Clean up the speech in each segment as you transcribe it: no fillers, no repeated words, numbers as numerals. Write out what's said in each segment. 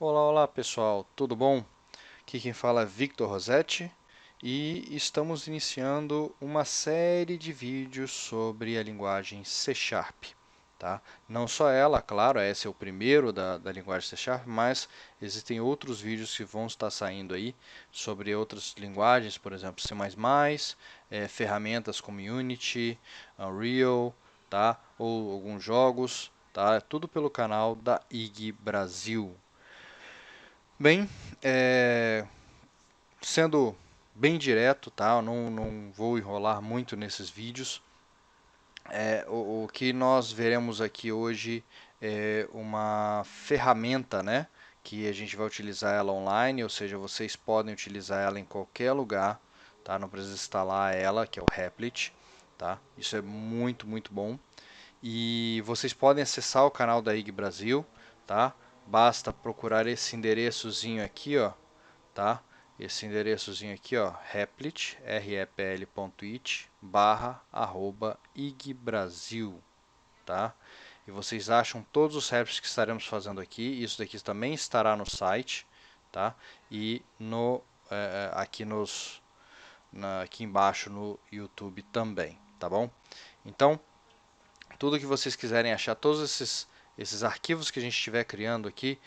Olá, olá pessoal, tudo bom? Aqui quem fala é Victor Rossetti e estamos iniciando uma série de vídeos sobre a linguagem C Sharp. Tá? Não só ela, claro, esse é o primeiro da linguagem C Sharp, mas existem outros vídeos que vão estar saindo aí sobre outras linguagens, por exemplo, C++, ferramentas como Unity, Unreal, tá? Ou alguns jogos, tá? Tudo pelo canal da IG Brasil. Bem, sendo bem direto, tá? Eu não vou enrolar muito nesses vídeos. O que nós veremos aqui hoje é uma ferramenta, né? Que a gente vai utilizar ela online, ou seja, vocês podem utilizar ela em qualquer lugar, tá? Não precisa instalar ela, que é o Replit, tá? Isso é muito, muito bom. E vocês podem acessar o canal da IG Brasil, tá? Basta procurar esse endereçozinho aqui, ó, tá? Esse endereçozinho aqui, ó, replit, repl.it, /igbrasil, tá? E vocês acham todos os reps que estaremos fazendo aqui. Isso daqui também estará no site, tá? E aqui aqui embaixo no YouTube também, tá bom? Então, tudo que vocês quiserem achar, todos esses arquivos que a gente estiver criando aqui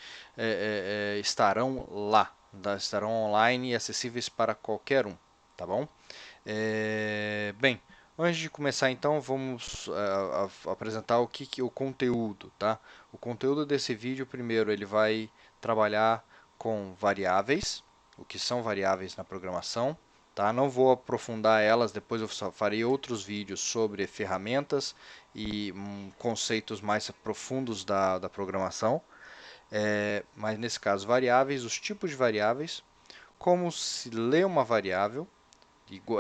estarão lá, tá? Estarão online e acessíveis para qualquer um, tá bom? Bem, antes de começar então, vamos apresentar o conteúdo, tá? O conteúdo desse vídeo, primeiro, ele vai trabalhar com variáveis, o que são variáveis na programação, tá? Não vou aprofundar elas, depois eu só farei outros vídeos sobre ferramentas e conceitos mais profundos da programação. Mas nesse caso, variáveis, os tipos de variáveis, como se lê uma variável,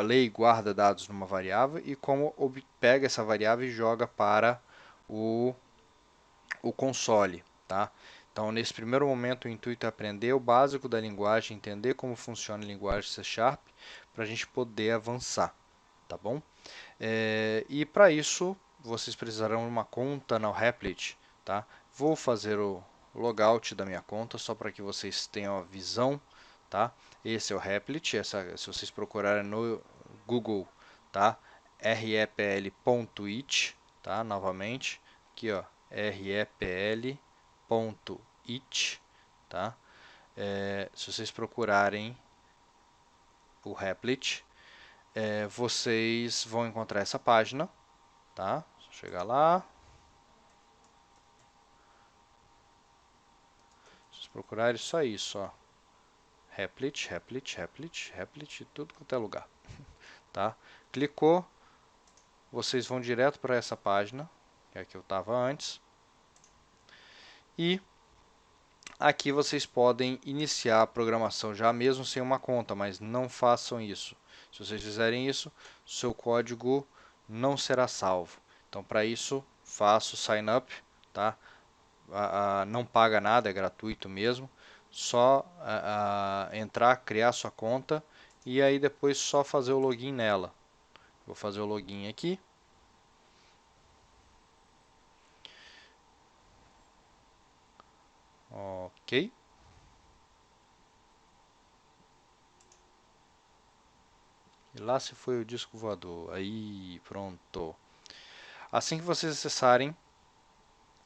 lê e guarda dados numa variável e como pega essa variável e joga para o, o console, tá? Então, nesse primeiro momento, o intuito é aprender o básico da linguagem, entender como funciona a linguagem C Sharp, para a gente poder avançar, tá bom? E para isso, vocês precisarão de uma conta na Replit, tá? Vou fazer o logout da minha conta, só para que vocês tenham a visão, tá? Esse é o Replit, se vocês procurarem no Google, tá? repl.it, tá? Novamente, aqui ó, repl.it, tá? Se vocês procurarem o Replit, vocês vão encontrar essa página, tá? Só chegar lá, vocês procurarem só isso, ó. Replit, Replit, Replit, Replit, tudo quanto é lugar, tá? Clicou, vocês vão direto para essa página, que é a que eu estava antes, e aqui vocês podem iniciar a programação já mesmo sem uma conta, mas não façam isso. Se vocês fizerem isso, seu código não será salvo. Então, para isso, faço sign up, tá? Não paga nada, é gratuito mesmo. Só entrar, criar sua conta e aí depois só fazer o login nela. Vou fazer o login aqui. Ok. E lá se foi o disco voador. Aí, pronto. Assim que vocês acessarem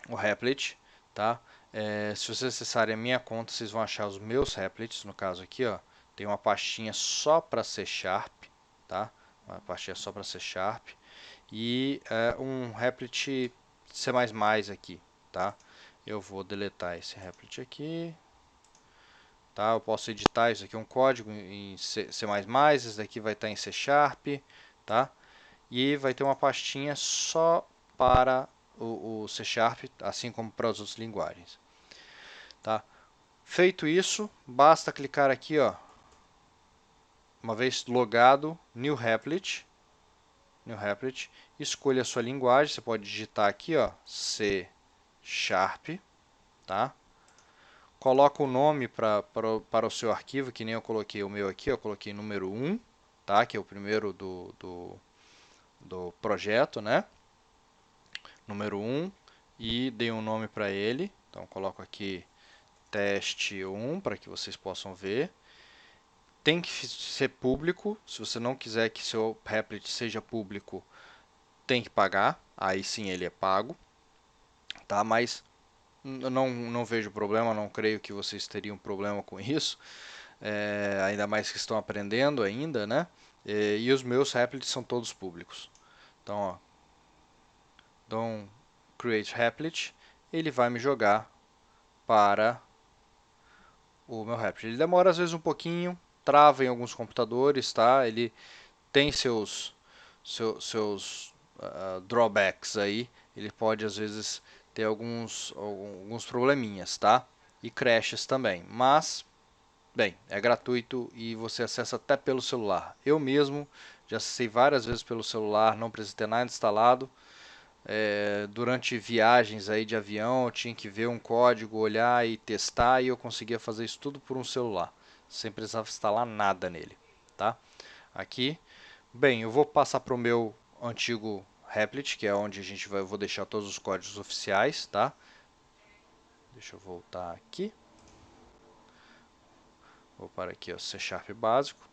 o Replit, tá? Se vocês acessarem a minha conta, vocês vão achar os meus Replits. No caso aqui, ó, tem uma pastinha só para C Sharp, tá? Uma pastinha só para C Sharp e um Replit C++ aqui, tá? Eu vou deletar esse Replit aqui, tá? Eu posso editar isso aqui, um código em C++, esse daqui vai estar em C Sharp, tá? E vai ter uma pastinha só para o C Sharp, assim como para as outras linguagens, tá? Feito isso, basta clicar aqui, ó, uma vez logado, New Replit, escolha a sua linguagem, você pode digitar aqui, ó, C Sharp, tá? Coloca o nome para o seu arquivo, que nem eu coloquei o meu aqui, eu coloquei número 1, tá? Que é o primeiro do projeto, né? Número 1, e dei um nome para ele, então coloco aqui teste 1 para que vocês possam ver. Tem que ser público. Se você não quiser que seu Replit seja público, tem que pagar. Aí sim ele é pago, tá? Mas não vejo problema, não creio que vocês teriam problema com isso. Ainda mais que estão aprendendo ainda, né? E os meus Replits são todos públicos. Então, ó, dou create Replit, ele vai me jogar para o meu Replit. Ele demora às vezes um pouquinho, trava em alguns computadores, tá? Ele tem seus drawbacks aí. Ele pode às vezes ter alguns probleminhas, tá? E crashes também. Mas, bem, é gratuito e você acessa até pelo celular. Eu mesmo já acessei várias vezes pelo celular, não precisa ter nada instalado. Durante viagens aí de avião, eu tinha que ver um código, olhar e testar, e eu conseguia fazer isso tudo por um celular, sem precisar instalar nada nele, tá? Aqui, bem, eu vou passar para o meu antigo Replit, que é onde eu vou deixar todos os códigos oficiais, tá? Deixa eu voltar aqui. Vou para aqui, ó, C# básico.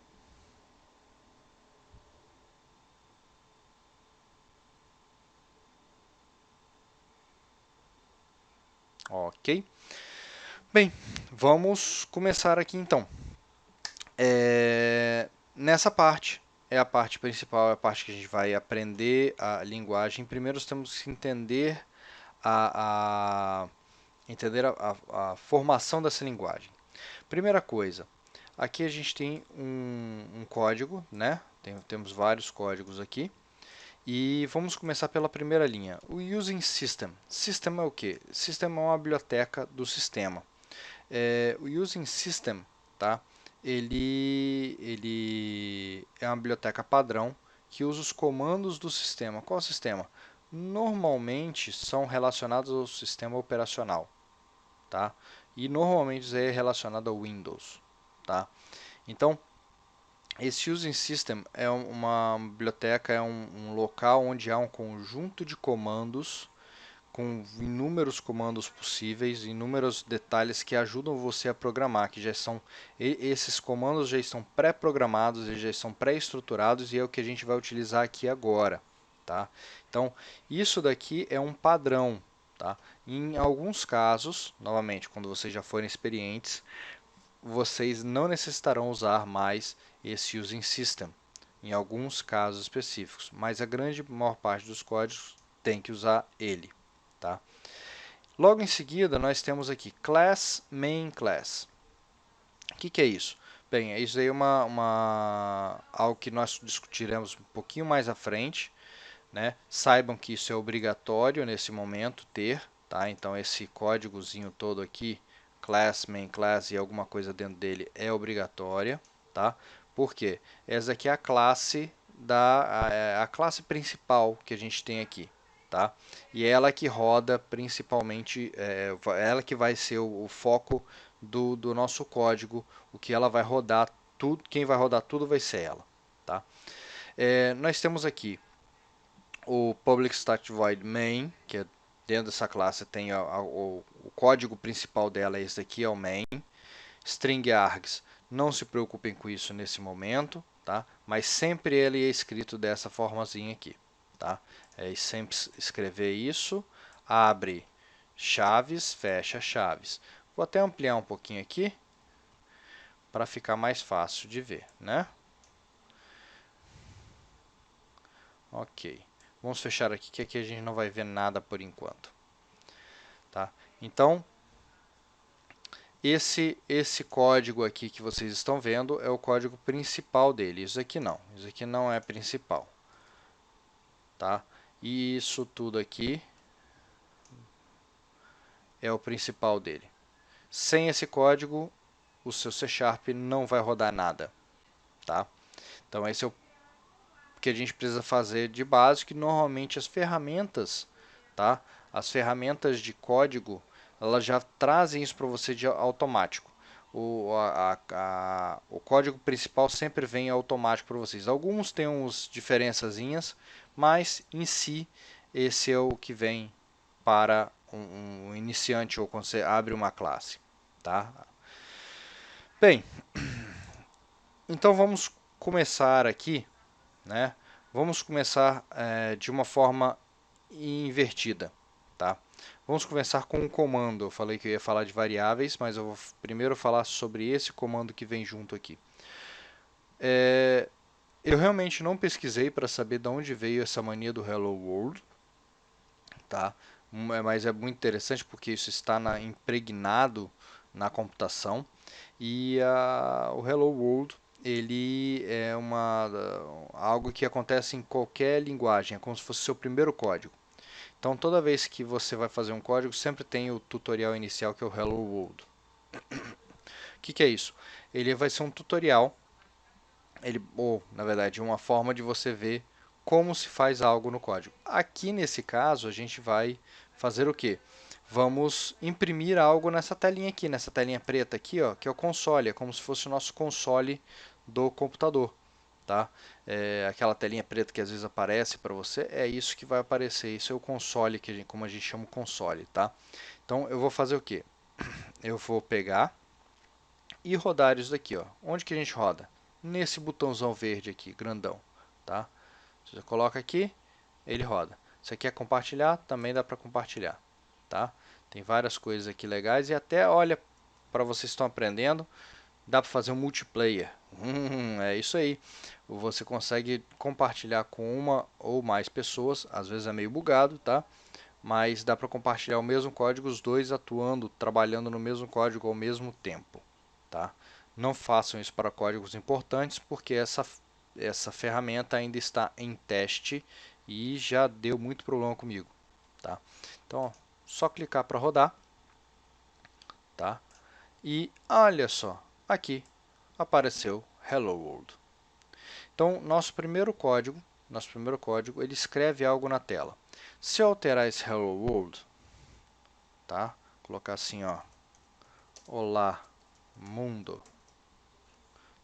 Ok. Bem, vamos começar aqui então. Nessa parte, é a parte principal, é a parte que a gente vai aprender a linguagem. Primeiro temos que entender a formação dessa linguagem. Primeira coisa, aqui a gente tem um código, né? Temos vários códigos aqui. E vamos começar pela primeira linha, o Using System. System é o quê? System é uma biblioteca do sistema. O Using System, tá? Ele é uma biblioteca padrão que usa os comandos do sistema. Qual sistema? Normalmente são relacionados ao sistema operacional, tá? E normalmente é relacionado ao Windows, tá? Então, esse Using System é uma biblioteca, é um local onde há um conjunto de comandos com inúmeros comandos possíveis, inúmeros detalhes que ajudam você a programar, que já são esses comandos já estão pré-programados, eles já estão pré-estruturados e é o que a gente vai utilizar aqui agora, tá? Então, isso daqui é um padrão, tá? Em alguns casos, novamente, quando vocês já forem experientes, vocês não necessitarão usar mais esse Using System, em alguns casos específicos, mas a grande maior parte dos códigos tem que usar ele. Tá? Logo em seguida, nós temos aqui Class, Main Class. O que é isso? Bem, isso aí é algo que nós discutiremos um pouquinho mais à frente. Né? Saibam que isso é obrigatório nesse momento ter. Tá? Então, esse códigozinho todo aqui, Class, Main Class e alguma coisa dentro dele é obrigatória. Tá? Por quê? Essa aqui é a classe, a classe principal que a gente tem aqui. Tá? E ela que roda principalmente, ela que vai ser o foco do nosso código, o que ela vai rodar tudo, quem vai rodar tudo vai ser ela. Tá? Nós temos aqui o public static void main, que é dentro dessa classe tem o código principal dela, esse daqui é o main. String args, não se preocupem com isso nesse momento, tá? Mas sempre ele é escrito dessa formazinha aqui, tá? Sempre escrever isso, abre chaves, fecha chaves. Vou até ampliar um pouquinho aqui para ficar mais fácil de ver, né? Ok. Vamos fechar aqui, que aqui a gente não vai ver nada por enquanto. Tá? Então, esse código aqui que vocês estão vendo é o código principal dele. Isso aqui não é principal. Tá? E isso tudo aqui é o principal dele. Sem esse código, o seu C# não vai rodar nada. Tá? Então, esse é o que a gente precisa fazer de básico, que normalmente as ferramentas, tá? As ferramentas de código, elas já trazem isso para você de automático. O código principal sempre vem automático para vocês. Alguns têm uns diferençazinhas, mas em si esse é o que vem para um iniciante ou quando você abre uma classe. tá? Bem, então vamos começar aqui, né? Vamos começar de uma forma invertida, tá? Vamos começar com um comando. Eu falei que eu ia falar de variáveis, mas eu vou primeiro falar sobre esse comando que vem junto aqui. Eu realmente não pesquisei para saber de onde veio essa mania do Hello World, tá? Mas é muito interessante porque isso está impregnado na computação e o Hello World ele é algo que acontece em qualquer linguagem, é como se fosse seu primeiro código. Então toda vez que você vai fazer um código, sempre tem o tutorial inicial que é o Hello World. O que é isso? Ele vai ser um tutorial, ou na verdade uma forma de você ver como se faz algo no código. Aqui nesse caso a gente vai fazer o que? Vamos imprimir algo nessa telinha aqui, nessa telinha preta aqui, ó, que é o console, é como se fosse o nosso console do computador. Tá? Aquela telinha preta que às vezes aparece para você, é isso que vai aparecer, isso é o console, como a gente chama o console. Tá? Então eu vou fazer o que? Eu vou pegar e rodar isso daqui. Ó. Onde que a gente roda? Nesse botãozão verde aqui, grandão. Tá? Você coloca aqui, ele roda. Você quer compartilhar? Também dá para compartilhar. Tá? Tem várias coisas aqui legais e até, olha, para vocês que estão aprendendo, dá para fazer um multiplayer. É isso aí. Você consegue compartilhar com uma ou mais pessoas. Às vezes é meio bugado, tá? Mas dá para compartilhar o mesmo código, os dois atuando, trabalhando no mesmo código ao mesmo tempo, tá? Não façam isso para códigos importantes, porque essa ferramenta ainda está em teste e já deu muito problema comigo, tá? Então, ó, só clicar para rodar, tá? E olha só, aqui apareceu Hello World. Então, nosso primeiro código, ele escreve algo na tela. Se eu alterar esse Hello World, tá? Colocar assim, ó, Olá Mundo,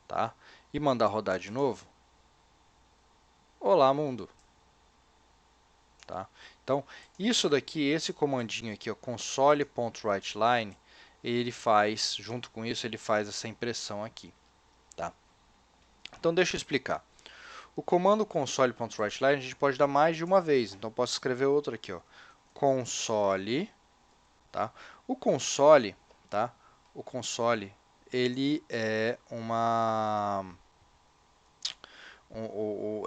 tá? E mandar rodar de novo, Olá Mundo, tá? Então, isso daqui, esse comandinho aqui, o console.writeLine, ele faz, junto com isso, ele faz essa impressão aqui, tá? Então, deixa eu explicar. O comando console.writeLine a gente pode dar mais de uma vez, então posso escrever outro aqui, ó, console, tá? O console, tá? O console, ele é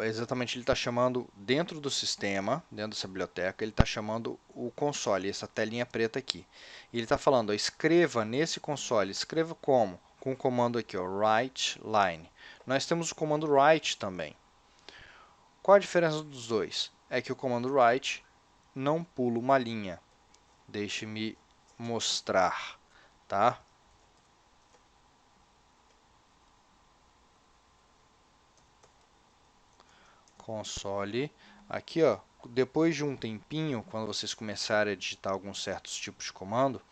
exatamente, ele está chamando dentro do sistema, dentro dessa biblioteca, ele está chamando o console, essa telinha preta aqui. E ele está falando, ó, escreva nesse console, escreva como? Com o comando aqui, ó, write line. Nós temos o comando write também. Qual a diferença dos dois? É que o comando write não pula uma linha. Deixe-me mostrar, tá? Console. Aqui, ó, depois de um tempinho, quando vocês começarem a digitar alguns certos tipos de comando,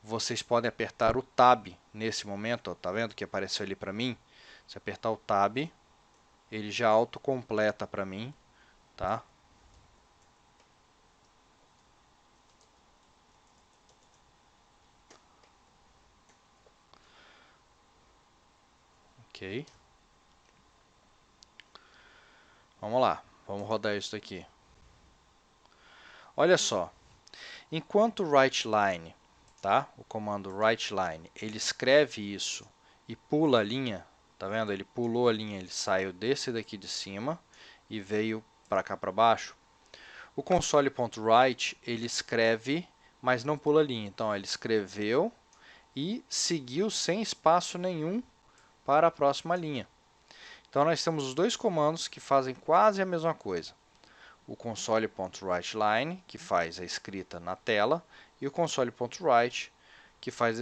vocês podem apertar o Tab nesse momento, ó, tá vendo que apareceu ali para mim? Se apertar o Tab, ele já autocompleta para mim, tá? Ok. Vamos lá, vamos rodar isso daqui. Olha só, enquanto o writeLine, tá? O comando writeLine, ele escreve isso e pula a linha, tá vendo? Ele pulou a linha, ele saiu desse daqui de cima e veio para cá para baixo. O console.write, ele escreve, mas não pula a linha. Então, ele escreveu e seguiu sem espaço nenhum para a próxima linha. Então, nós temos os dois comandos que fazem quase a mesma coisa. O console.writeLine, que faz a escrita na tela, e o console.write, que faz,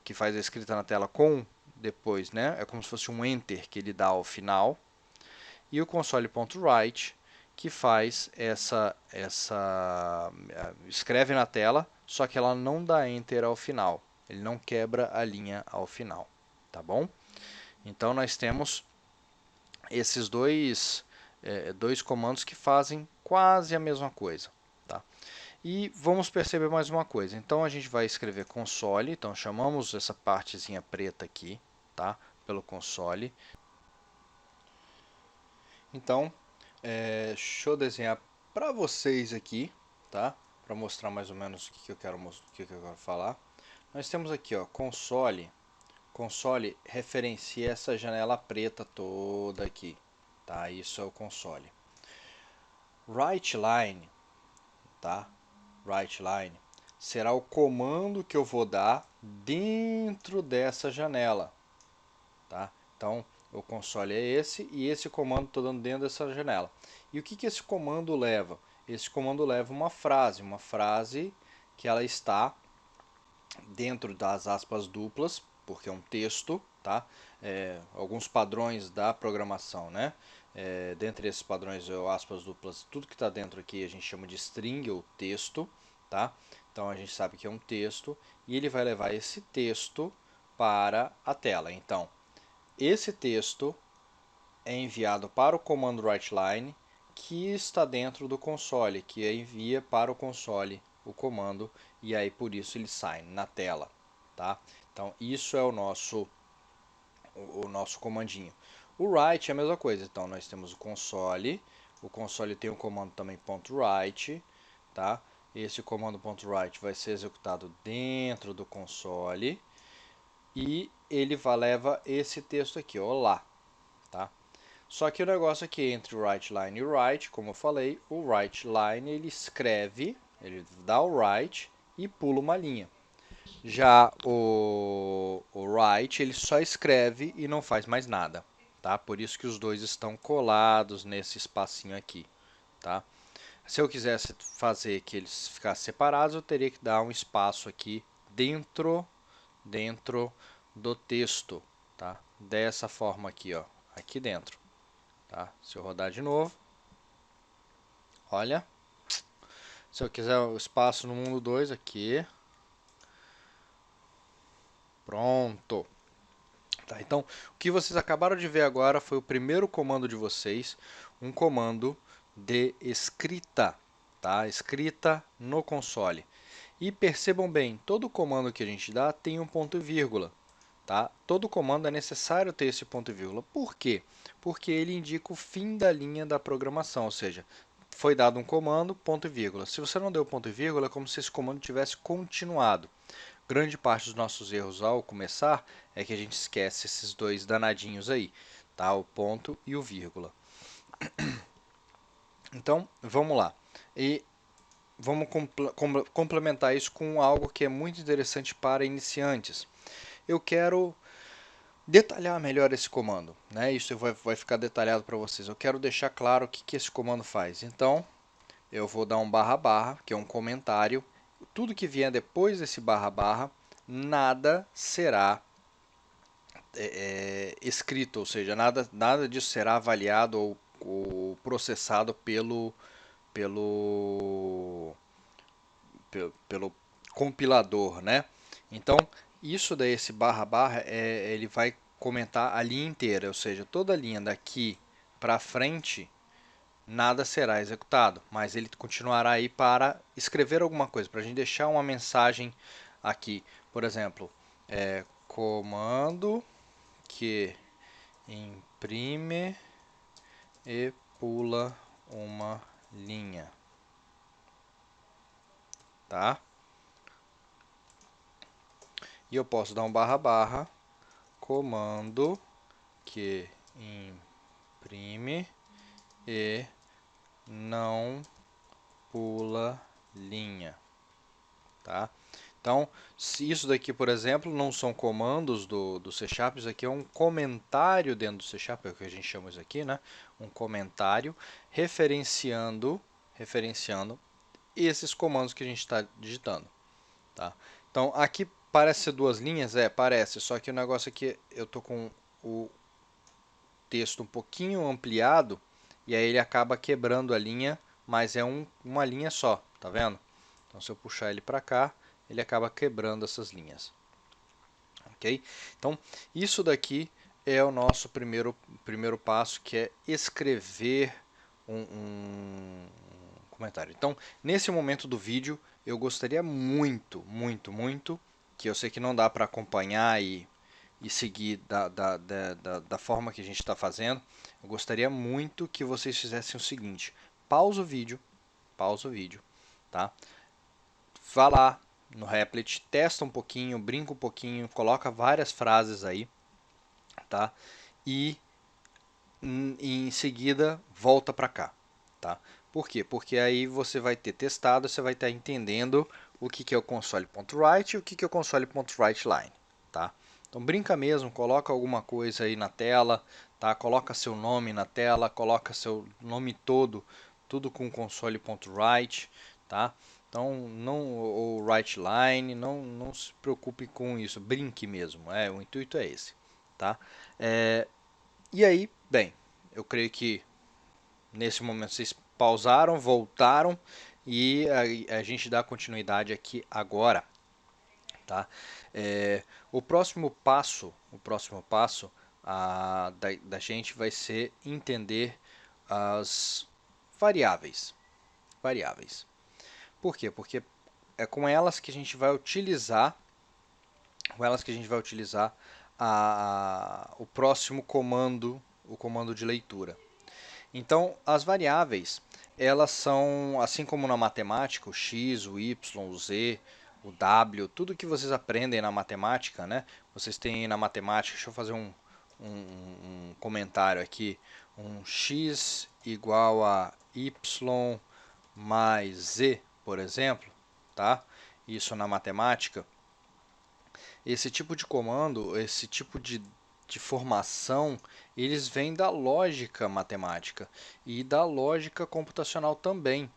que faz a escrita na tela com depois, né? É como se fosse um enter que ele dá ao final. E o console.write, que faz escreve na tela, só que ela não dá enter ao final. Ele não quebra a linha ao final, tá bom? Então nós temos esses dois comandos que fazem quase a mesma coisa, tá? E vamos perceber mais uma coisa. Então a gente vai escrever console, então chamamos essa partezinha preta aqui, tá? Pelo console. Então, deixa eu desenhar para vocês aqui, tá? Para mostrar mais ou menos o que eu quero falar. Nós temos aqui, ó, console. Console referencia essa janela preta toda aqui, tá? Isso é o console. WriteLine, tá? WriteLine será o comando que eu vou dar dentro dessa janela, tá? Então, o console é esse e esse comando estou dando dentro dessa janela. E o que esse comando leva? Esse comando leva uma frase que ela está dentro das aspas duplas, porque é um texto, tá? Alguns padrões da programação, né? Dentre esses padrões, aspas duplas, tudo que está dentro aqui a gente chama de string ou texto, tá? Então a gente sabe que é um texto e ele vai levar esse texto para a tela. Então, esse texto é enviado para o comando WriteLine, que está dentro do console, que envia para o console o comando, e aí por isso ele sai na tela, tá? Então isso é o nosso comandinho. O write é a mesma coisa, então nós temos o console tem o comando também .write, tá? Esse comando .write vai ser executado dentro do console e ele leva esse texto aqui, olá, tá? Só que o negócio aqui entre o WriteLine e o write, como eu falei, o WriteLine ele escreve, ele dá o write e pula uma linha. Já o write ele só escreve e não faz mais nada, tá? Por isso que os dois estão colados nesse espacinho aqui, tá? Se eu quisesse fazer que eles ficassem separados, eu teria que dar um espaço aqui dentro do texto, tá? Dessa forma aqui, ó, aqui dentro. Tá? Se eu rodar de novo, olha, se eu quiser o espaço no mundo 2 aqui, pronto. Tá, então, o que vocês acabaram de ver agora foi o primeiro comando de vocês, um comando de escrita, tá? Escrita no console. E percebam bem, todo comando que a gente dá tem um ponto e vírgula. Tá? Todo comando é necessário ter esse ponto e vírgula. Por quê? Porque ele indica o fim da linha da programação, ou seja, foi dado um comando, ponto e vírgula. Se você não deu ponto e vírgula, é como se esse comando tivesse continuado. Grande parte dos nossos erros ao começar é que a gente esquece esses dois danadinhos aí, tá? O ponto e o vírgula. Então, vamos lá. E vamos complementar isso com algo que é muito interessante para iniciantes. Eu quero detalhar melhor esse comando, né? Isso vai ficar detalhado para vocês. Eu quero deixar claro o que esse comando faz. Então, eu vou dar um barra barra, que é um comentário. Tudo que vier depois desse barra barra, nada será escrito, ou seja, nada disso será avaliado ou processado pelo, pelo compilador, né? Então, isso daí, esse barra barra, ele vai comentar a linha inteira, ou seja, toda a linha daqui para frente, nada será executado, mas ele continuará aí para escrever alguma coisa, para a gente deixar uma mensagem aqui. Por exemplo, comando que imprime e pula uma linha, tá? E eu posso dar um barra barra, comando que imprime e não pula linha, tá? Então, se isso daqui, por exemplo, não são comandos do C Sharp, isso aqui é um comentário dentro do C Sharp, é o que a gente chama isso aqui, né? Um comentário referenciando esses comandos que a gente está digitando, tá? Então, aqui parece ser duas linhas, parece, só que o negócio aqui, eu tô com o texto um pouquinho ampliado, e aí ele acaba quebrando a linha, mas é uma linha só, tá vendo? Então, se eu puxar ele para cá, ele acaba quebrando essas linhas. Ok? Então, isso daqui é o nosso primeiro passo, que é escrever comentário. Então, nesse momento do vídeo, eu gostaria muito, que eu sei que não dá para acompanhar e seguir da forma que a gente está fazendo, eu gostaria muito que vocês fizessem o seguinte: pausa o vídeo, tá? Vá lá no Replit, testa um pouquinho, brinca um pouquinho, coloca várias frases aí, tá? E em seguida volta para cá, tá? Por quê? Porque aí você vai ter testado, você vai estar entendendo o que é o console.write e o que é o console.writeLine, tá? Então brinca mesmo, coloca alguma coisa aí na tela, tá? Coloca seu nome na tela, coloca seu nome todo, tudo com console.write, tá? Então não o writeLine, não se preocupe com isso, brinque mesmo, o intuito é esse, tá? E aí, bem, eu creio que nesse momento vocês pausaram, voltaram e a gente dá continuidade aqui agora, tá? O próximo passo da gente vai ser entender as variáveis. Por quê? Porque é com elas que a gente vai utilizar, o próximo comando, o comando de leitura. Então, as variáveis, elas são, assim como na matemática, o x, o y, o z, o w, tudo que vocês aprendem na matemática, né? Vocês têm na matemática, deixa eu fazer um comentário aqui, um x igual a y mais z, por exemplo, tá? Isso na matemática. Esse tipo de comando, esse tipo de formação, eles vêm da lógica matemática e da lógica computacional também.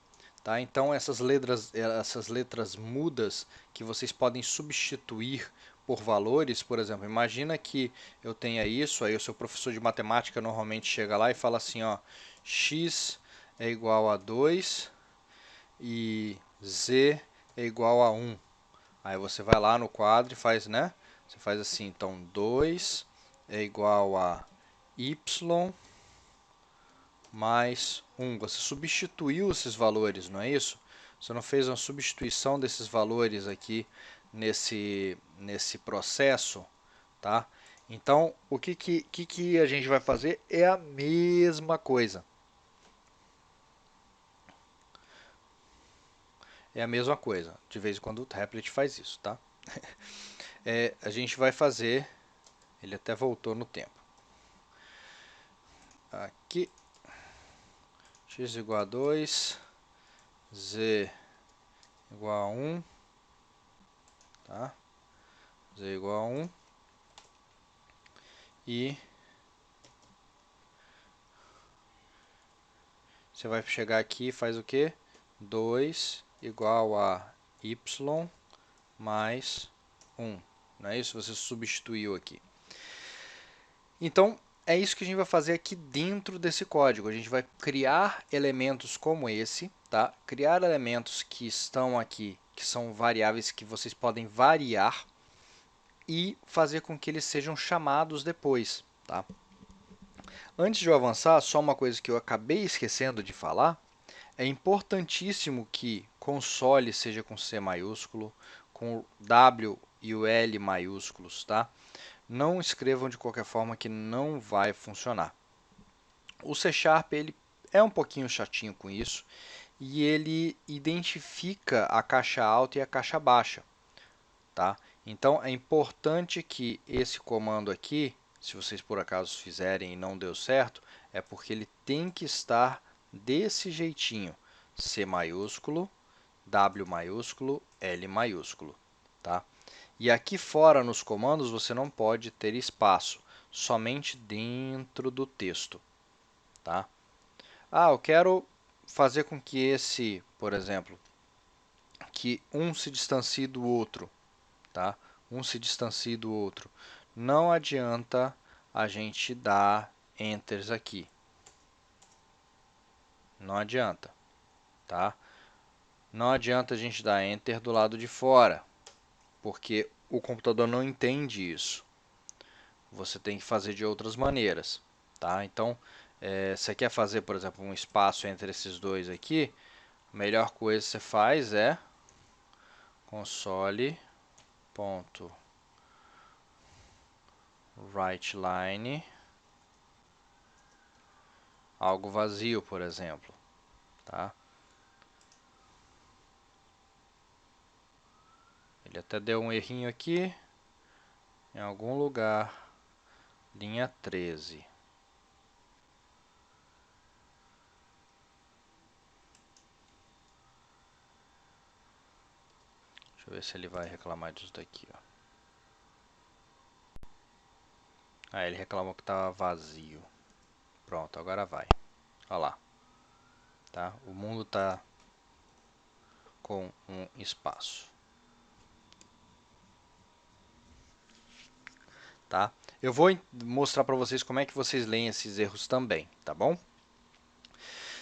Tá? Então essas letras mudas que vocês podem substituir por valores, por exemplo, imagina que eu tenha isso, aí o seu professor de matemática normalmente chega lá e fala assim, ó, x é igual a 2 e z é igual a 1. Aí você vai lá no quadro e faz, né? Você faz assim, então 2 é igual a y mais 1. Você substituiu esses valores, não é isso? Você não fez uma substituição desses valores aqui nesse processo, tá? Então, o que a gente vai fazer é a mesma coisa. É a mesma coisa. De vez em quando o Replit faz isso, tá? A gente vai fazer... Ele até voltou no tempo. Aqui, x igual a 2, z igual a 1, tá? Z igual a 1 e você vai chegar aqui e faz o que? 2 igual a y mais 1, não é isso? Você substituiu aqui. Então, é isso que a gente vai fazer aqui dentro desse código. A gente vai criar elementos como esse, tá? Criar elementos que estão aqui, que são variáveis que vocês podem variar e fazer com que eles sejam chamados depois, tá? Antes de eu avançar, só uma coisa que eu acabei esquecendo de falar, é importantíssimo que console seja com C maiúsculo, com o W e o L maiúsculos, tá? Não escrevam de qualquer forma que não vai funcionar. O C Sharp ele é um pouquinho chatinho com isso e ele identifica a caixa alta e a caixa baixa, tá? Então é importante que esse comando aqui, se vocês por acaso fizerem e não deu certo, é porque ele tem que estar desse jeitinho, C maiúsculo, W maiúsculo, L maiúsculo, tá? E aqui fora nos comandos você não pode ter espaço, somente dentro do texto, tá? Eu quero fazer com que esse, por exemplo, que um se distancie do outro, tá? Um se distancie do outro. Não adianta a gente dar enters aqui. Não adianta, tá? Não adianta a gente dar enter do lado de fora, porque o computador não entende isso. Você tem que fazer de outras maneiras, tá? Então, você quer fazer, por exemplo, um espaço entre esses dois aqui, A melhor coisa que você faz é console.writeLine algo vazio, por exemplo, tá? Ele até deu um errinho aqui, em algum lugar, linha 13. Deixa eu ver se ele vai reclamar disso daqui, ó. Ah, ele reclamou que estava vazio. Pronto, agora vai. Olha lá. Tá? O mundo está com um espaço. Tá? Eu vou mostrar para vocês como é que vocês leem esses erros também, tá bom?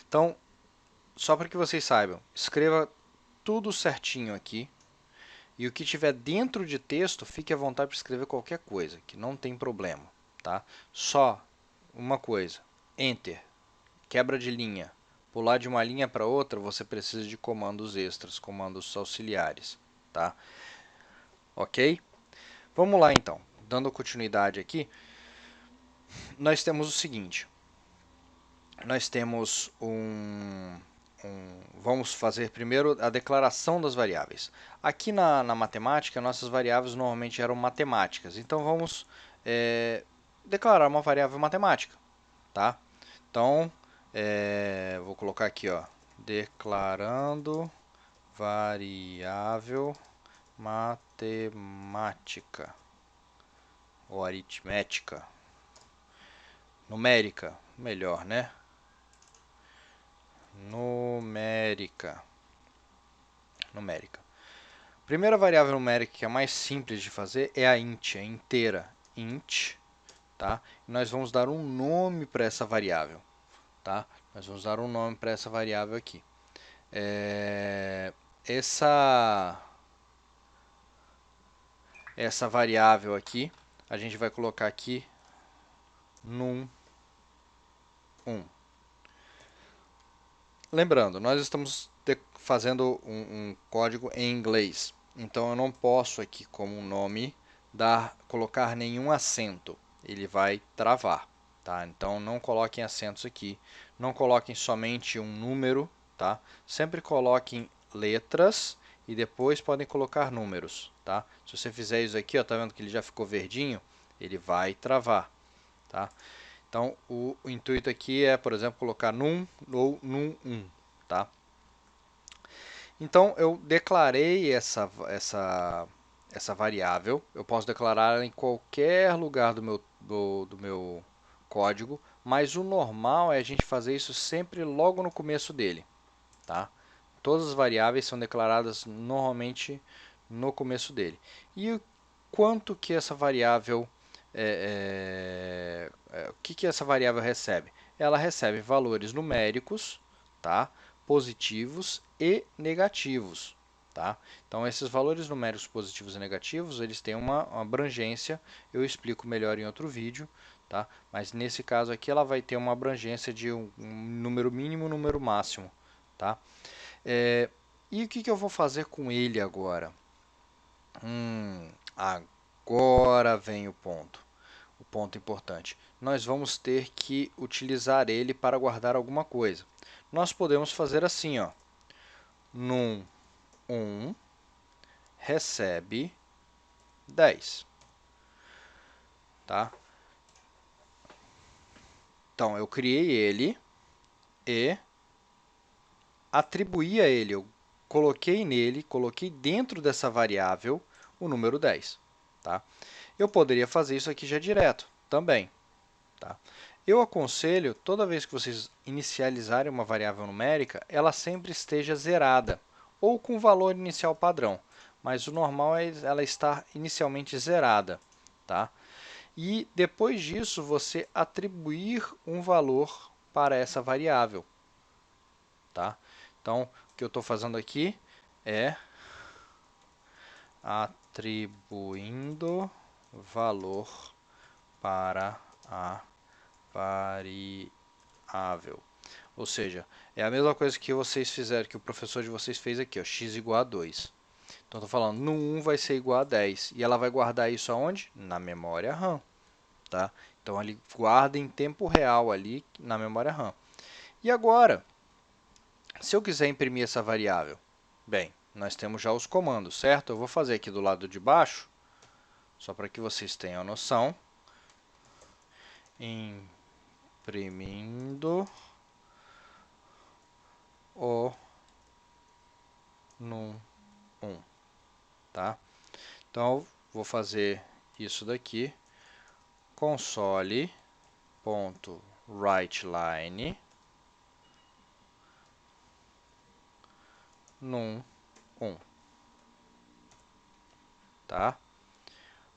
Então, só para que vocês saibam, escreva tudo certinho aqui. E o que tiver dentro de texto, fique à vontade para escrever qualquer coisa, que não tem problema, tá? Só uma coisa, Enter, quebra de linha. Pular de uma linha para outra, você precisa de comandos extras, comandos auxiliares, tá? Ok? Vamos lá então, dando continuidade aqui, nós temos o seguinte, nós temos vamos fazer primeiro a declaração das variáveis. Aqui na matemática, nossas variáveis normalmente eram matemáticas, então vamos declarar uma variável matemática, tá? Então, vou colocar aqui, ó, declarando variável matemática ou aritmética, numérica, melhor, né? Numérica. Primeira variável numérica que é a mais simples de fazer é a int, a inteira. Int, tá? E nós vamos dar um nome para essa variável, tá? Nós vamos dar um nome para essa variável aqui. Essa variável aqui, a gente vai colocar aqui num1. Lembrando, nós estamos fazendo um código em inglês, então eu não posso aqui como nome colocar nenhum acento, ele vai travar, tá? Então não coloquem acentos aqui, não coloquem somente um número, tá? Sempre coloquem letras e depois podem colocar números, tá? Se você fizer isso aqui, ó, tá vendo que ele já ficou verdinho? Ele vai travar, tá? Então, o intuito aqui é, por exemplo, colocar num ou num1, tá? Então, eu declarei essa variável. Eu posso declarar em qualquer lugar do meu código, mas o normal é a gente fazer isso sempre logo no começo dele, tá? Todas as variáveis são declaradas normalmente no começo dele. E o quanto que essa variável o que essa variável recebe? Ela recebe valores numéricos, tá? Positivos e negativos, tá? Então esses valores numéricos positivos e negativos, eles têm uma abrangência, eu explico melhor em outro vídeo, tá? Mas nesse caso aqui ela vai ter uma abrangência de um número mínimo e um número máximo, tá? E o que eu vou fazer com ele agora? Agora vem o ponto importante. Nós vamos ter que utilizar ele para guardar alguma coisa. Nós podemos fazer assim, ó, num1 recebe 10. Tá? Então, eu criei ele e atribuí a ele, eu coloquei dentro dessa variável o número 10. Tá? Eu poderia fazer isso aqui já direto também. Tá? Eu aconselho, toda vez que vocês inicializarem uma variável numérica, ela sempre esteja zerada, ou com valor inicial padrão, mas o normal é ela estar inicialmente zerada. Tá? E depois disso, você atribuir um valor para essa variável. Tá? Então, o que eu estou fazendo aqui é atribuindo valor para a variável. Ou seja, é a mesma coisa que vocês fizeram, que o professor de vocês fez aqui, ó, x igual a 2. Então, estou falando, no 1 vai ser igual a 10. E ela vai guardar isso aonde? Na memória RAM. Tá? Então, ele guarda em tempo real ali na memória RAM. E agora, se eu quiser imprimir essa variável, bem, nós temos já os comandos, certo? Eu vou fazer aqui do lado de baixo, só para que vocês tenham noção. Imprimindo o num1, tá? Então, vou fazer isso daqui, console.writeLine num1, tá?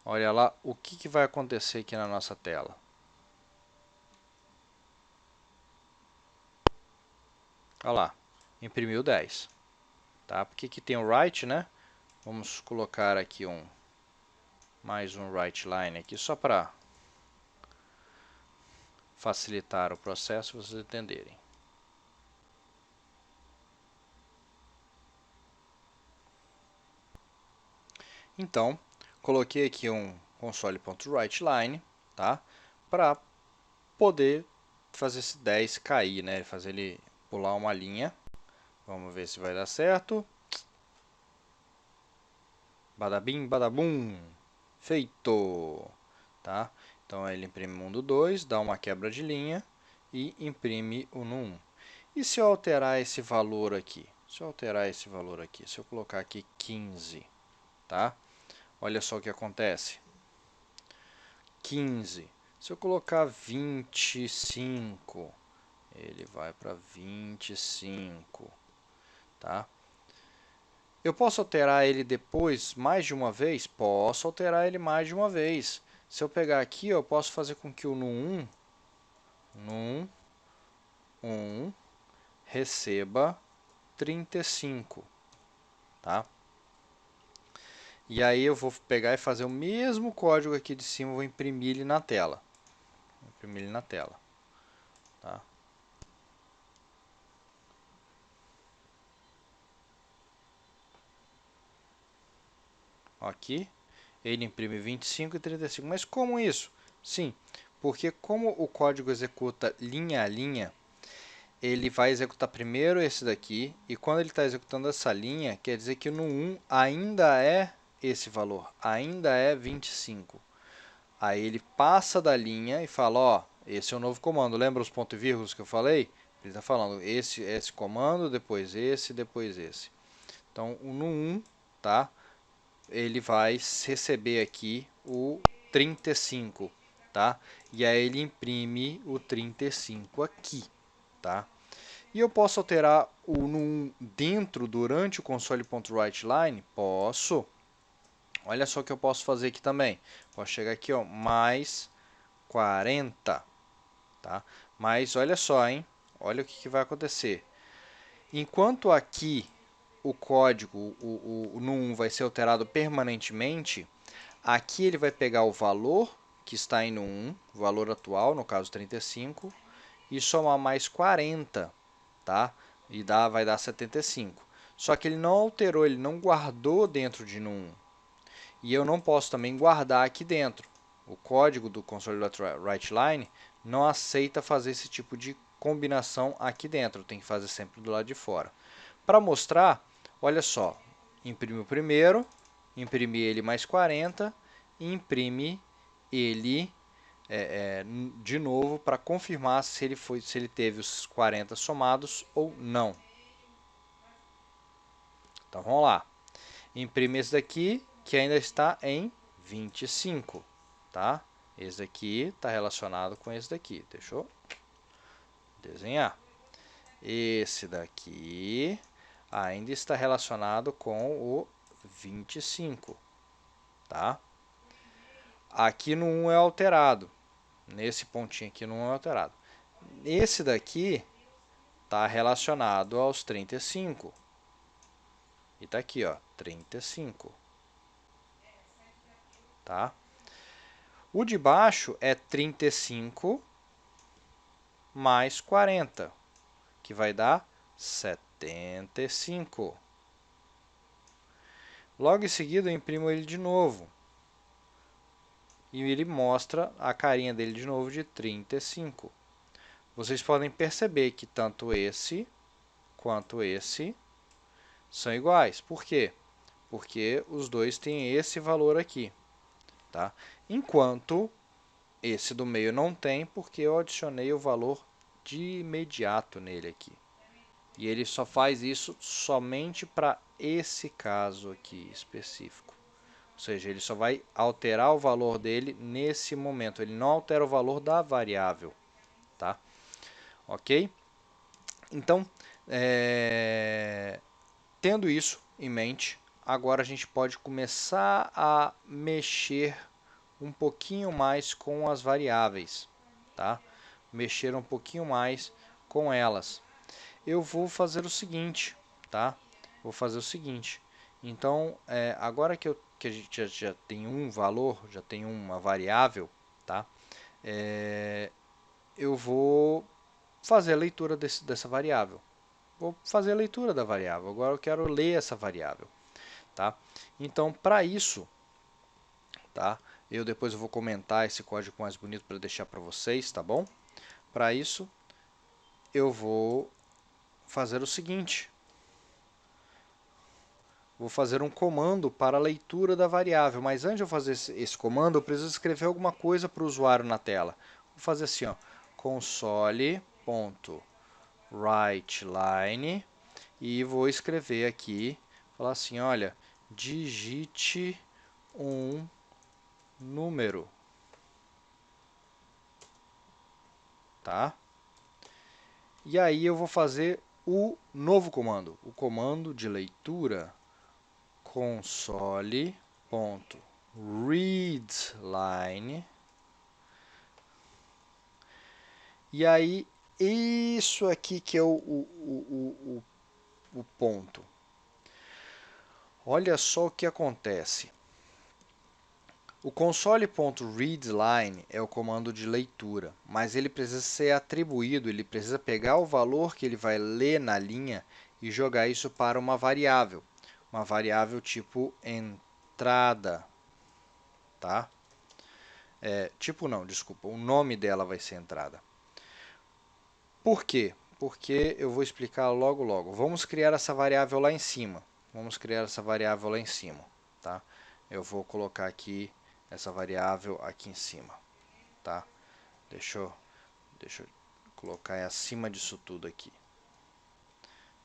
Olha lá o que vai acontecer aqui na nossa tela. Olha lá, imprimiu 10. Tá? Porque aqui tem o write, né? Vamos colocar aqui mais um writeLine aqui, só para facilitar o processo, vocês entenderem. Então, coloquei aqui um console.writeLine, tá? Para poder fazer esse 10 cair, né? Fazer ele pular uma linha. Vamos ver se vai dar certo. Badabim, badabum. Feito! Tá? Então, ele imprime mundo 2, dá uma quebra de linha e imprime o no 1. E se eu alterar esse valor aqui? Se eu colocar aqui 15, tá? Olha só o que acontece. 15. Se eu colocar 25, ele vai para 25, tá? Eu posso alterar ele depois mais de uma vez? Posso alterar ele mais de uma vez. Se eu pegar aqui, eu posso fazer com que o num1 receba 35, tá? E aí eu vou pegar e fazer o mesmo código aqui de cima, vou imprimir ele na tela. Tá? Aqui, ele imprime 25 e 35. Mas como isso? Sim, porque como o código executa linha a linha, ele vai executar primeiro esse daqui, e quando ele está executando essa linha, quer dizer que no 1 ainda é esse valor, ainda é 25. Aí ele passa da linha e fala, ó, esse é o novo comando. Lembra os pontos e vírgulas que eu falei? Ele está falando esse comando, depois esse, depois esse. Então, o no1, tá? Ele vai receber aqui o 35, tá? E aí ele imprime o 35 aqui, tá? E eu posso alterar o no1 dentro, durante o console.writeLine? Posso. Olha só o que eu posso fazer aqui também. Posso chegar aqui, ó, mais 40, tá? Mas olha só, hein? Olha o que vai acontecer. Enquanto aqui o código, o num vai ser alterado permanentemente, aqui ele vai pegar o valor que está em num1, o valor atual, no caso 35, e somar mais 40, tá? E vai dar 75. Só que ele não alterou, ele não guardou dentro de num1. E eu não posso também guardar aqui dentro. O código do console.writeLine não aceita fazer esse tipo de combinação aqui dentro, tem que fazer sempre do lado de fora. Para mostrar, olha só, imprime o primeiro, imprime ele mais 40 e imprime ele de novo para confirmar se ele teve os 40 somados ou não. Então vamos lá. Imprime esse daqui, que ainda está em 25, tá? Esse daqui está relacionado com esse daqui. Deixa eu desenhar. Esse daqui ainda está relacionado com o 25, tá? Aqui no 1 é alterado. Nesse pontinho aqui no 1 é alterado. Esse daqui está relacionado aos 35. E está aqui, ó, 35. Tá? O de baixo é 35 mais 40. que vai dar 75. Logo em seguida eu imprimo ele de novo. E ele mostra a carinha dele de novo de 35. Vocês podem perceber que tanto esse quanto esse são iguais. Por quê? Porque os dois têm esse valor aqui. Tá? Enquanto esse do meio não tem, porque eu adicionei o valor de imediato nele aqui. E ele só faz isso somente para esse caso aqui específico. Ou seja, ele só vai alterar o valor dele nesse momento. Ele não altera o valor da variável. Tá? Ok? Então, tendo isso em mente, agora a gente pode começar a mexer um pouquinho mais com as variáveis. Tá? Mexer um pouquinho mais com elas. Eu vou fazer o seguinte, tá? Vou fazer o seguinte. Então, agora que a gente já tem um valor, já tem uma variável, tá? Eu vou fazer a leitura dessa variável. Vou fazer a leitura da variável. Agora eu quero ler essa variável, tá? Então, para isso, tá? Depois eu vou comentar esse código mais bonito para deixar para vocês, tá bom? Para isso, eu vou fazer o seguinte. Vou fazer um comando para a leitura da variável, mas antes de eu fazer esse comando, eu preciso escrever alguma coisa para o usuário na tela. Vou fazer assim, ó, console.writeLine e vou escrever aqui, falar assim, olha, digite um número, tá? E aí eu vou fazer o novo comando, o comando de leitura console.readLine. E aí, isso aqui que é o ponto. Olha só o que acontece. O console.readLine é o comando de leitura, mas ele precisa ser atribuído, ele precisa pegar o valor que ele vai ler na linha e jogar isso para uma variável tipo entrada, tá? Tipo não, desculpa, o nome dela vai ser entrada. Por quê? Porque eu vou explicar logo logo. Vamos criar essa variável lá em cima. Vamos criar essa variável lá em cima, tá? Eu vou colocar aqui essa variável aqui em cima, tá? Deixa eu colocar acima disso tudo aqui.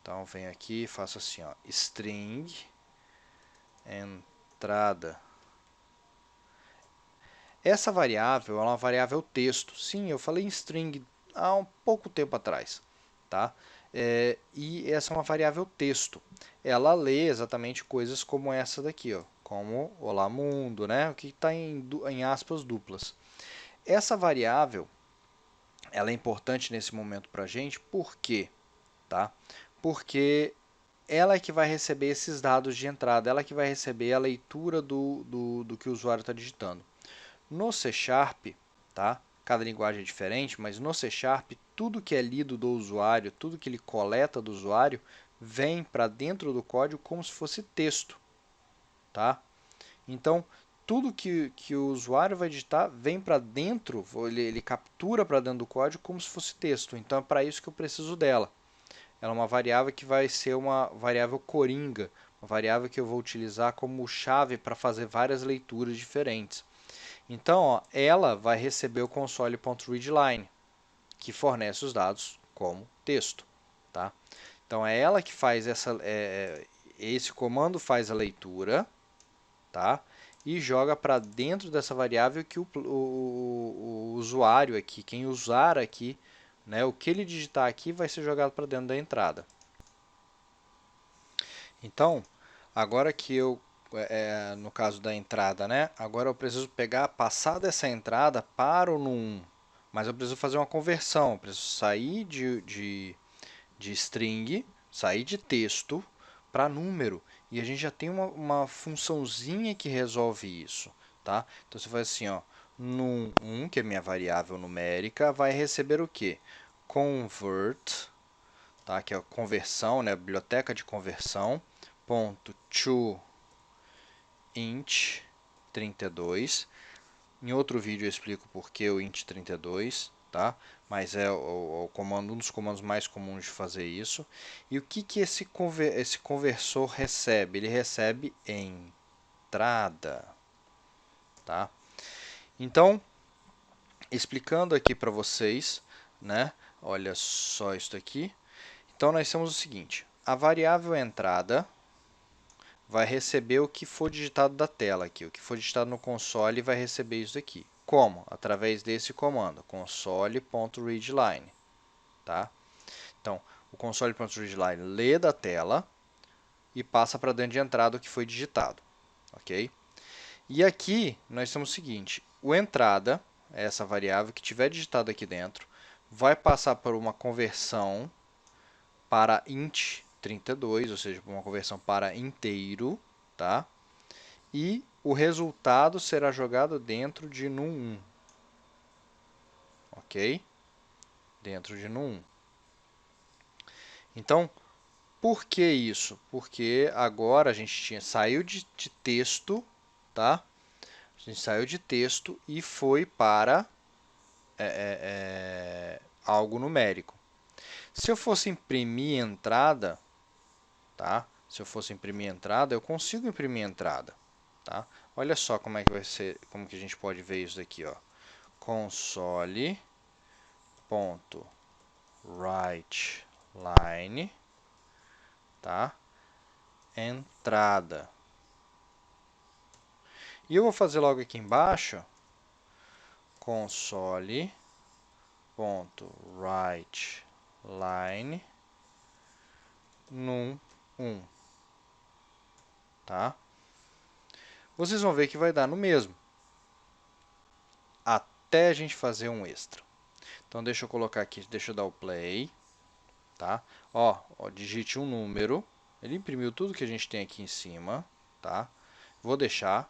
Então, venho aqui e faço assim, ó, string entrada. Essa variável é uma variável texto. Sim, eu falei em string há um pouco tempo atrás, tá? E essa é uma variável texto. Ela lê exatamente coisas como essa daqui, ó, como olá mundo, né? O que está em aspas duplas. Essa variável, ela é importante nesse momento para a gente, por quê? Tá? Porque ela é que vai receber esses dados de entrada, ela é que vai receber a leitura do que o usuário está digitando. No C Sharp, tá? Cada linguagem é diferente, mas no C Sharp, tudo que é lido do usuário, tudo que ele coleta do usuário, vem para dentro do código como se fosse texto. Tá? Então, tudo que o usuário vai digitar vem para dentro, ele captura para dentro do código como se fosse texto. Então, é para isso que eu preciso dela. Ela é uma variável que vai ser uma variável coringa, uma variável que eu vou utilizar como chave para fazer várias leituras diferentes. Então, ó, ela vai receber o console.readLine, que fornece os dados como texto. Tá? Então, é ela que faz esse comando faz a leitura, tá? E joga para dentro dessa variável que o usuário aqui, quem usar aqui, né, o que ele digitar aqui vai ser jogado para dentro da entrada. Então, agora que eu no caso da entrada, né? Agora eu preciso passar dessa entrada para o num, mas eu preciso fazer uma conversão, eu preciso sair de string, sair de texto para número, e a gente já tem uma funçãozinha que resolve isso, tá? Então você faz assim, ó, num1, que é minha variável numérica, vai receber o quê? Convert tá? Que é a conversão, né? Biblioteca de conversão, ponto toInt 32. Em outro vídeo eu explico por que o int 32, tá? Mas é o comando, um dos comandos mais comuns de fazer isso. E o que esse conversor recebe? Ele recebe entrada, tá? Então, explicando aqui para vocês, né? Olha só isso aqui. Então, nós temos o seguinte: a variável entrada vai receber o que for digitado da tela aqui. O que for digitado no console vai receber isso aqui. Como? Através desse comando, console.readline. Tá? Então, o console.readline lê da tela e passa para dentro de entrada o que foi digitado. Ok? E aqui nós temos o seguinte: o entrada, essa variável que tiver digitado aqui dentro, vai passar por uma conversão para int 32, ou seja, uma conversão para inteiro, tá? E o resultado será jogado dentro de num1, ok? Dentro de num1. Então, por que isso? Porque agora a gente saiu de texto, tá? A gente saiu de texto e foi para algo numérico. Se eu fosse imprimir entrada, tá? Se eu fosse imprimir entrada, eu consigo imprimir entrada, tá? Olha só como é que vai ser, como que a gente pode ver isso aqui, ó. Console.writeLine, tá? Entrada. E eu vou fazer logo aqui embaixo console.writeLine num1, tá? Vocês vão ver que vai dar no mesmo, até a gente fazer um extra. Então deixa eu colocar aqui, deixa eu dar o play, tá? Ó, digite um número, ele imprimiu tudo que a gente tem aqui em cima, tá? Vou deixar,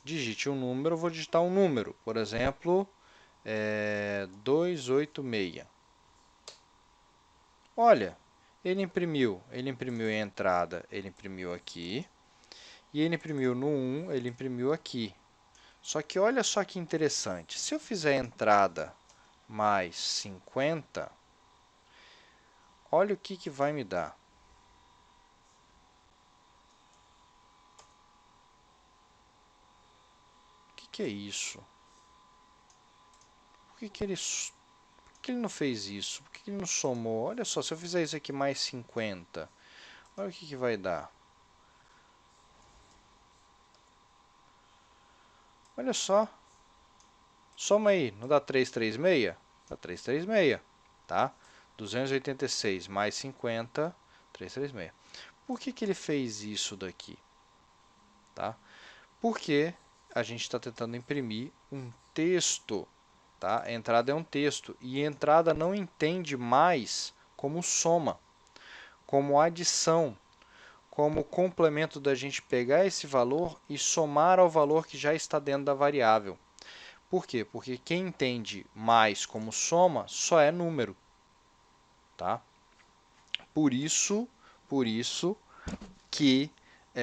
digite um número, vou digitar um número, por exemplo, 286. Olha, ele imprimiu a entrada, ele imprimiu aqui, e ele imprimiu no 1, ele imprimiu aqui. Só que olha só que interessante, se eu fizer entrada mais 50, olha o que vai me dar. O que é isso? Por que ele não fez isso? Por que ele não somou? Olha só, se eu fizer isso aqui mais 50, olha o que vai dar. Olha só. Soma aí, não dá 336? Dá 336, tá? 286 mais 50, 336. Por que ele fez isso daqui? Tá? Porque a gente está tentando imprimir um texto, tá? A entrada é um texto e a entrada não entende mais como soma, como adição, como complemento da gente pegar esse valor e somar ao valor que já está dentro da variável. Por quê? Porque quem entende mais como soma só é número, tá? Por isso que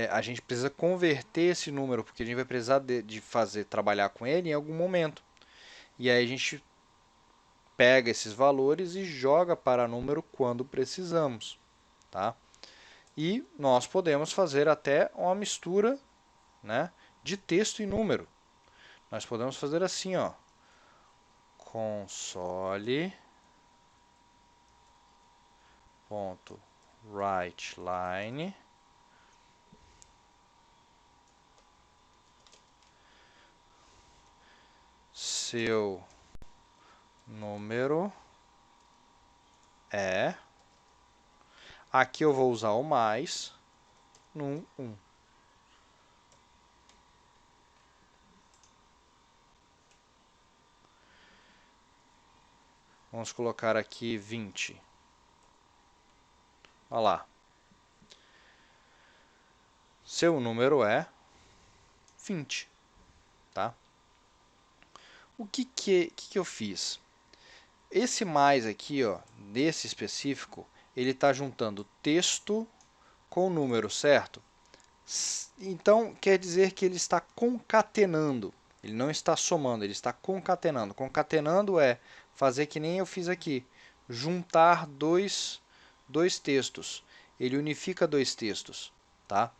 a gente precisa converter esse número, porque a gente vai precisar de trabalhar com ele em algum momento. E aí a gente pega esses valores e joga para número quando precisamos, tá? E nós podemos fazer até uma mistura, né, de texto e número. Nós podemos fazer assim, ó, console.writeLine seu número é, aqui eu vou usar o mais, num1. Vamos colocar aqui 20. Olha lá. Seu número é 20, tá? O que eu fiz? Esse mais aqui, ó, nesse específico, ele está juntando texto com número, certo? Então, quer dizer que ele está concatenando. Ele não está somando, ele está concatenando. Concatenando é fazer que nem eu fiz aqui. Juntar dois textos. Ele unifica dois textos, tá?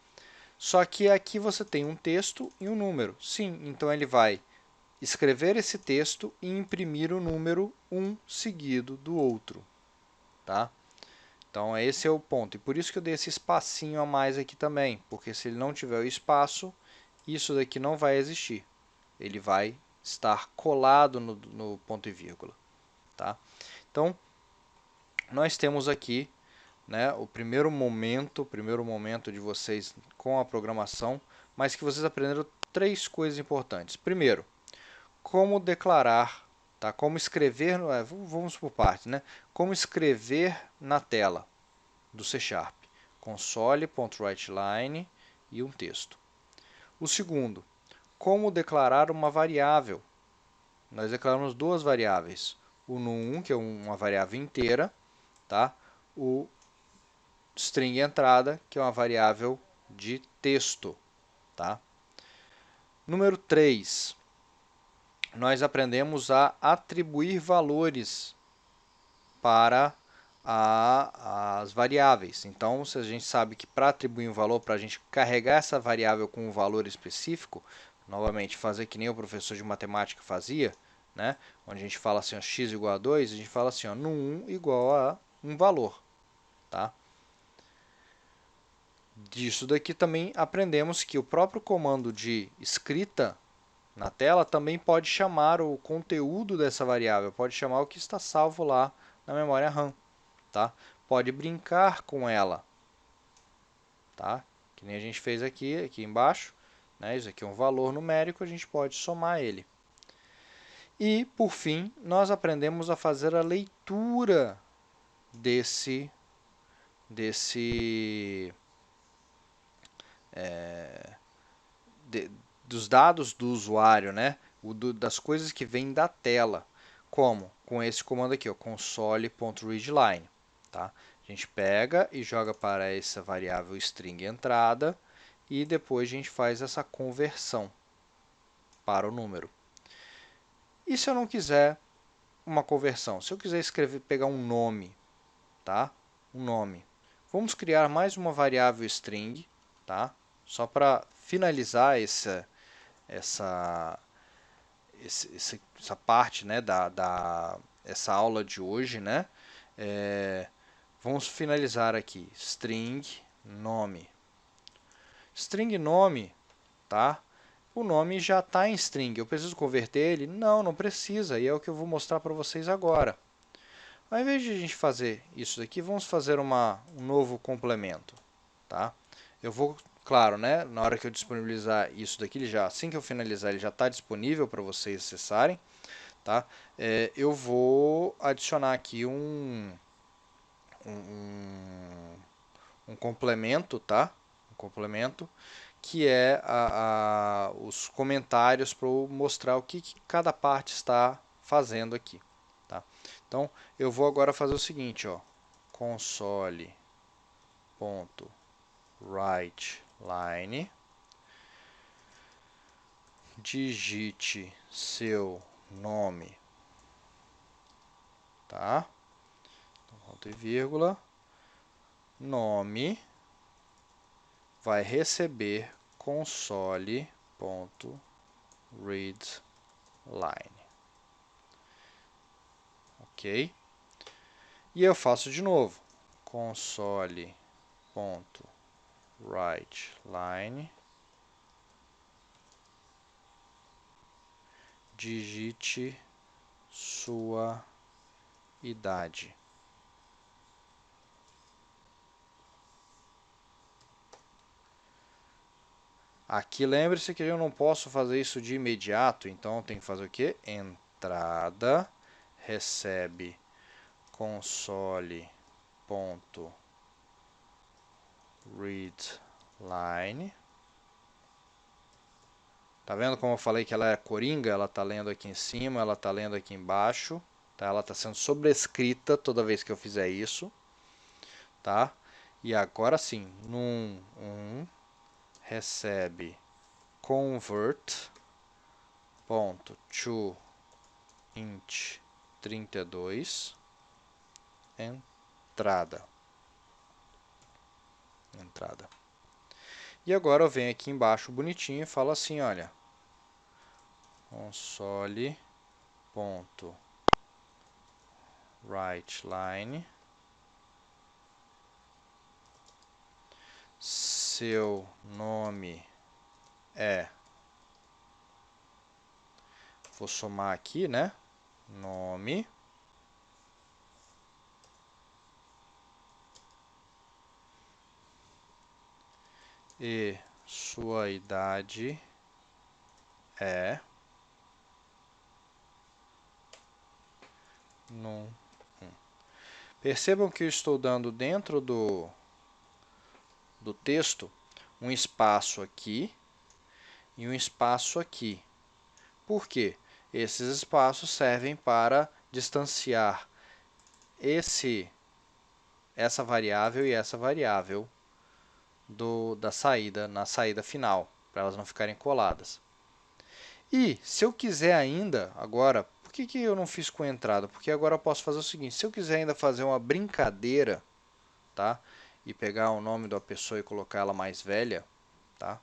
Só que aqui você tem um texto e um número. Sim, então ele vai escrever esse texto e imprimir o número um seguido do outro, tá? Então esse é o ponto. E por isso que eu dei esse espacinho a mais aqui também, porque se ele não tiver o espaço, isso daqui não vai existir. Ele vai estar colado no ponto e vírgula, tá? Então nós temos aqui, né, o primeiro momento de vocês com a programação, mas que vocês aprenderam três coisas importantes. Primeiro, como declarar, tá? Como escrever, vamos por partes, né? Como escrever na tela do C#, console.writeLine e um texto. O segundo, como declarar uma variável. Nós declaramos duas variáveis, o num, que é uma variável inteira, tá? O string entrada, que é uma variável de texto, tá? Número 3, nós aprendemos a atribuir valores para as variáveis. Então, se a gente sabe que para atribuir um valor, para a gente carregar essa variável com um valor específico, novamente, fazer que nem o professor de matemática fazia, né? Onde a gente fala assim, ó, x igual a 2, a gente fala assim, ó, no 1 igual a um valor, tá? Disso daqui também aprendemos que o próprio comando de escrita na tela também pode chamar o conteúdo dessa variável, pode chamar o que está salvo lá na memória RAM, tá? Pode brincar com ela, tá? Que nem a gente fez aqui embaixo, né? Isso aqui é um valor numérico, a gente pode somar ele. E, por fim, nós aprendemos a fazer a leitura dos dados do usuário, né? Das coisas que vêm da tela. Como? Com esse comando aqui, console.readline. Tá? A gente pega e joga para essa variável string entrada e depois a gente faz essa conversão para o número. E se eu não quiser uma conversão? Se eu quiser escrever, pegar um nome, tá? Um nome. Vamos criar mais uma variável string, tá? Só para finalizar essa parte, né, essa aula de hoje, né? Vamos finalizar aqui, string nome. String nome, tá? O nome já está em string, eu preciso converter ele? Não, não precisa, e é o que eu vou mostrar para vocês agora. Ao invés de a gente fazer isso daqui, vamos fazer um novo complemento, tá? Eu vou, claro, né, na hora que eu disponibilizar isso daqui, assim que eu finalizar, ele já está disponível para vocês acessarem, tá? Eu vou adicionar aqui um complemento, tá? Um complemento que é os comentários para mostrar o que cada parte está fazendo aqui, tá? Então, eu vou agora fazer o seguinte, ó, console.writeLine, digite seu nome, tá? Ponto e vírgula, nome vai receber console.readline. Ok? E eu faço de novo. Console.writeLine. Digite sua idade. Aqui lembre-se que eu não posso fazer isso de imediato, então tem que fazer o quê? Entrada, recebe console.readline. Tá vendo como eu falei que ela é coringa? Ela está lendo aqui em cima, ela está lendo aqui embaixo. Tá? Ela está sendo sobrescrita toda vez que eu fizer isso. tá? E agora sim, num1 recebe convert ponto to int 32 entrada. E agora eu venho aqui embaixo bonitinho e falo assim, olha, console.writeLine, seu nome é, vou somar aqui, né? Nome e sua idade é num. Percebam que eu estou dando dentro do texto um espaço aqui e um espaço aqui. Por quê? Esses espaços servem para distanciar essa variável e essa variável da saída, na saída final, para elas não ficarem coladas. E se eu quiser ainda, agora, por que eu não fiz com entrada? Porque agora eu posso fazer o seguinte, se eu quiser ainda fazer uma brincadeira, tá? E pegar o nome da pessoa e colocar ela mais velha, tá?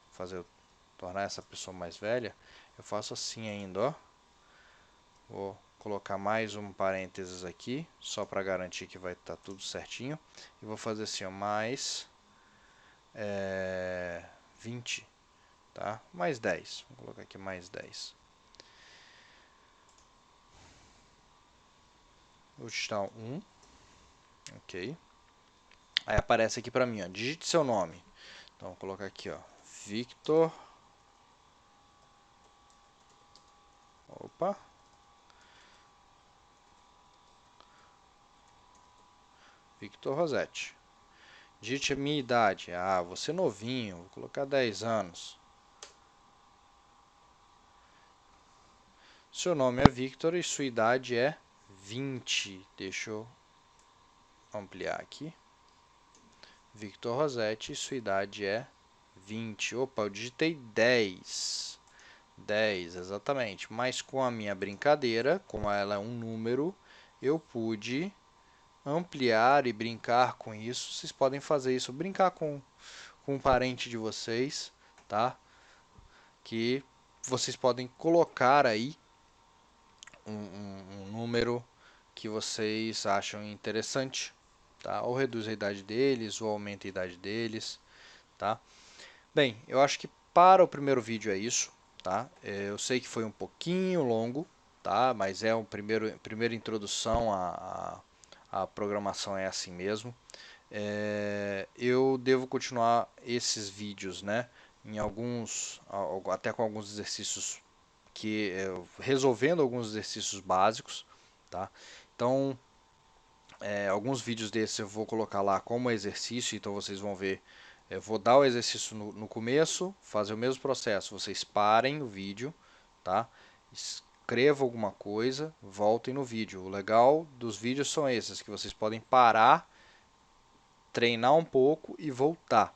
Tornar essa pessoa mais velha, eu faço assim ainda, ó. Vou colocar mais um parênteses aqui, só para garantir que vai estar tudo certinho. E vou fazer assim, ó, mais 20, tá? Mais 10. Vou colocar aqui mais 10. Vou digitar 1. Ok. Aí aparece aqui para mim, ó, digite seu nome. Então, vou colocar aqui, ó, Victor. Opa. Victor Rosetti. Digite a minha idade. Ah, você novinho, vou colocar 10 anos. Seu nome é Victor e sua idade é 20. Deixa eu ampliar aqui. Victor Rosetti, sua idade é 20. Opa, eu digitei 10. 10, exatamente. Mas com a minha brincadeira, como ela é um número, eu pude ampliar e brincar com isso. Vocês podem fazer isso, brincar com um parente de vocês, tá? Que vocês podem colocar aí um número que vocês acham interessante, tá? Ou reduz a idade deles, ou aumenta a idade deles, tá? Bem, eu acho que para o primeiro vídeo é isso, tá? Eu sei que foi um pouquinho longo, tá? Mas é uma primeira introdução à programação, é assim mesmo. Eu devo continuar esses vídeos, né? Em até com alguns exercícios resolvendo alguns exercícios básicos, tá? Então, alguns vídeos desses eu vou colocar lá como exercício, então vocês vão ver. Eu vou dar o exercício no começo, fazer o mesmo processo. Vocês parem o vídeo, tá? Escrevam alguma coisa, voltem no vídeo. O legal dos vídeos são esses, que vocês podem parar, treinar um pouco e voltar,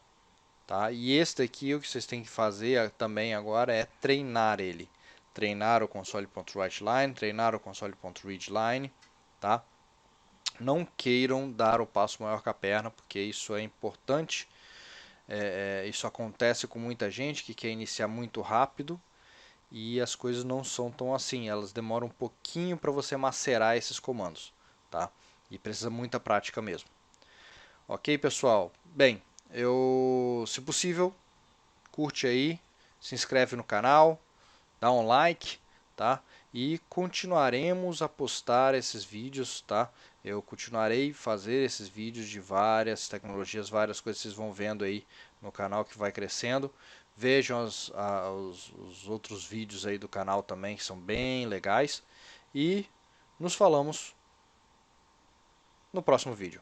tá? E esse daqui, o que vocês têm que fazer também agora é treinar ele. Treinar o console.writeLine, treinar o console.readline, tá? Não queiram dar o passo maior que a perna, porque isso é importante. Isso acontece com muita gente que quer iniciar muito rápido e as coisas não são tão assim. Elas demoram um pouquinho para você macerar esses comandos, tá? E precisa muita prática mesmo. Ok, pessoal? Bem, se possível, curte aí, se inscreve no canal, dá um like, tá? E continuaremos a postar esses vídeos, tá? Eu continuarei a fazer esses vídeos de várias tecnologias, várias coisas que vocês vão vendo aí no canal que vai crescendo. Vejam os outros vídeos aí do canal também, que são bem legais. E nos falamos no próximo vídeo.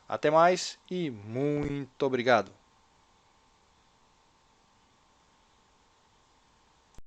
Até mais e muito obrigado!